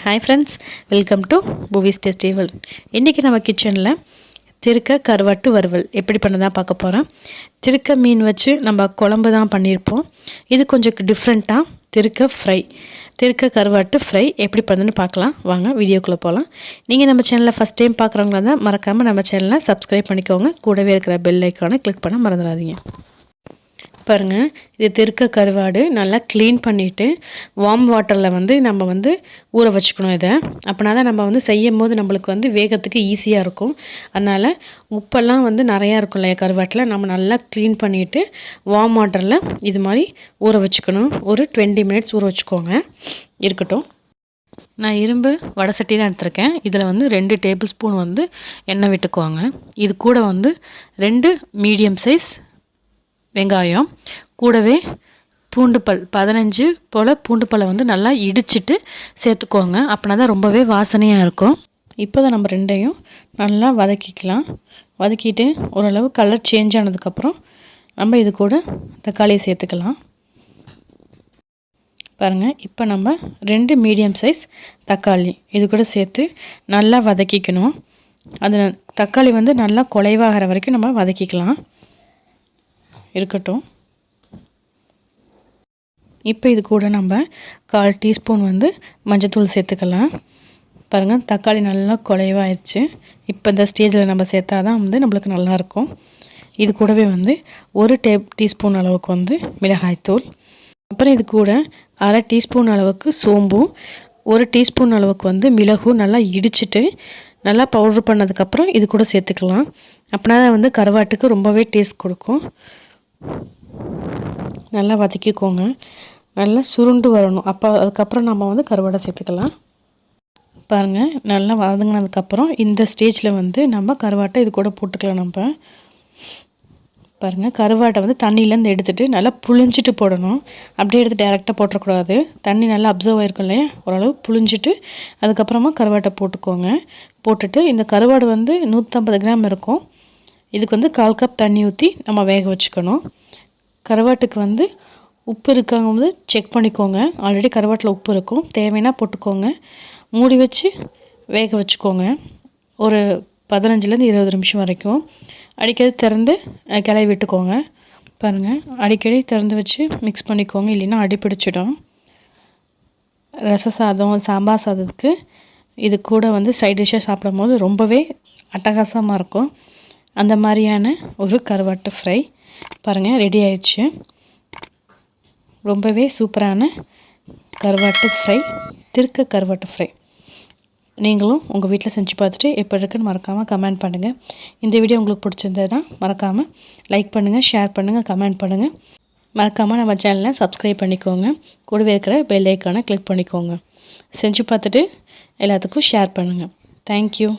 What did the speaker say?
Hi friends, welcome to Buvis Tasty World. இன்னைக்கு நம்ம கிச்சன்ல திருக்க கருவாட்டு வறுவல் எப்படி பண்ணதா பார்க்க போறோம். திருக்க மீன் வச்சு நம்ம குழம்பு தான் பண்ணிருப்போம். இது கொஞ்சம் டிஃபரண்டா திருக்க ஃப்ரை. திருக்க கருவாட்டு ஃப்ரை எப்படி பண்ணனும்னு பார்க்கலாம். வாங்க வீடியோக்குள்ள போலாம். நீங்க நம்ம சேனலை ஃபர்ஸ்ட் டைம் பார்க்கறவங்களா இருந்தா மறக்காம நம்ம சேனலை சப்ஸ்கிரைப் பண்ணிக்கோங்க. கூடவே இருக்கிற பெல் ஐகானை கிளிக் பண்ண மறந்துடாதீங்க. பாருங்க இது திருக்க கருவாடு நல்லா க்ளீன் பண்ணிட்டு வார்ம் வாட்டர்ல நம்ம ஊற வச்சுக்கணும் இத. அப்பனா தான் நம்ம செய்யும்போது நமக்கு வேகத்துக்கு ஈஸியா இருக்கும். அதனால உப்பெல்லாம் நிறைய இருக்கும்ல கருவாட்டுல நம்ம நல்லா க்ளீன் பண்ணிட்டு வார்ம் வாட்டர்ல இது மாதிரி ஊற வச்சுக்கணும். ஒரு 20 மினிட்ஸ் ஊற வச்சுக்கோங்க. இருக்கட்டும். நான் இரும்பு வடை சட்டி தான் எடுத்துர்க்கேன். இதுல 2 டேபிள் ஸ்பூன் எண்ணெய் விட்டுக்கோங்க. இது கூட 2 மீடியம் சைஸ் வெங்காயம் கூடவே பூண்டு பல் 15 போல பூண்டு பல்லை நல்லா இடிச்சிட்டு சேர்த்துக்கோங்க. அப்பனா தான் ரொம்பவே வாசனையா இருக்கும். இப்போதான் நம்ம ரெண்டையும் நல்லா வதக்கிக்கலாம். வதக்கிட்டு ஓரளவு கலர் சேஞ்ச் ஆனதுக்கு அப்புறம் நம்ம இது கூட தக்காளியை சேர்த்துக்கலாம். பாருங்க இப்போ நம்ம 2 மீடியம் சைஸ் தக்காளி இது கூட சேர்த்து நல்லா வதக்கிக்கணும். அது தக்காளி நல்லா குழைவாகிற வரைக்கும் நம்ம வதக்கிக்கலாம். இருக்கட்டும். இப்போ இது கூட நம்ம 1/4 டீஸ்பூன் மஞ்சள்தூள் சேர்த்துக்கலாம். பாருங்க தக்காளி நல்லா குழைவாயிருச்சு. இப்போ இந்த ஸ்டேஜில் நம்ம சேர்த்தா தான் நம்மளுக்கு நல்லா இருக்கும். இது கூடவே 1 டீஸ்பூன் அளவுக்கு மிளகாய்த்தூள், அப்புறம் இது கூட 1/2 டீஸ்பூன் அளவுக்கு சோம்பு, 1 டீஸ்பூன் அளவுக்கு மிளகு நல்லா இடிச்சிட்டு நல்லா பவுடர் பண்ணதுக்கப்புறம் இது கூட சேர்த்துக்கலாம். அப்படின்னா தான் கருவாட்டுக்கு ரொம்பவே டேஸ்ட் கொடுக்கும். நல்லா வதக்கிக்கோங்க. நல்லா சுருண்டு வரணும். அப்போ அதுக்கப்புறம் நம்ம கருவாடை சேர்த்துக்கலாம். பாருங்கள் நல்லா வதங்கினதுக்கப்புறம் இந்த ஸ்டேஜில் நம்ம கருவாட்டை இது கூட போட்டுக்கலாம். நம்ம பாருங்கள் கருவாட்டை தண்ணியிலேருந்து எடுத்துகிட்டு நல்லா புழிஞ்சிட்டு போடணும். அப்படியே எடுத்து டேரெக்டாக போட்டுறக்கூடாது. தண்ணி நல்லா அப்சர்வ் ஆகிருக்கும் இல்லையா, ஓரளவு புழிஞ்சிட்டு அதுக்கப்புறமா கருவாட்டை போட்டுக்கோங்க. போட்டுட்டு இந்த கருவாடு 150 கிராம் இருக்கும். இதுக்கு 1/4 கப் தண்ணி ஊற்றி நம்ம வேக வச்சுக்கணும். கருவாட்டுக்கு உப்பு இருக்காங்க செக் பண்ணிக்கோங்க. ஆல்ரெடி கருவாட்டில் உப்பு இருக்கும். தேவைன்னா போட்டுக்கோங்க. மூடி வச்சு வேக வச்சுக்கோங்க. ஒரு 15லேருந்து 20 நிமிஷம் வரைக்கும். அடிக்கடி திறந்து கிளறி விட்டுக்கோங்க. பாருங்கள் அடிக்கடி திறந்து வச்சு மிக்ஸ் பண்ணிக்கோங்க, இல்லைன்னா அடிப்பிடிச்சிடும். ரச சாதம், சாம்பார் சாதத்துக்கு இது கூட சைட் டிஷ்ஷாக சாப்பிடும் போது ரொம்பவே அட்டகாசமாக இருக்கும். அந்த மாதிரியான ஒரு கருவாட்டு ஃப்ரை பாருங்கள் ரெடி ஆயிடுச்சு. ரொம்பவே சூப்பரான கருவாட்டு ஃப்ரை, திருக்க கருவாட்டு ஃப்ரை. நீங்களும் உங்கள் வீட்டில் செஞ்சு பார்த்துட்டு எப்படி இருக்குன்னு மறக்காமல் கமெண்ட் பண்ணுங்கள். இந்த வீடியோ உங்களுக்கு பிடிச்சிருந்ததுன்னா மறக்காமல் லைக் பண்ணுங்கள், ஷேர் பண்ணுங்கள், கமெண்ட் பண்ணுங்கள். மறக்காமல் நம்ம சேனலை சப்ஸ்கிரைப் பண்ணிக்கோங்க. கூடவே இருக்கிற பெல் ஐக்கானை கிளிக் பண்ணிக்கோங்க. செஞ்சு பார்த்துட்டு எல்லாத்துக்கும் ஷேர் பண்ணுங்கள். தேங்க்யூ.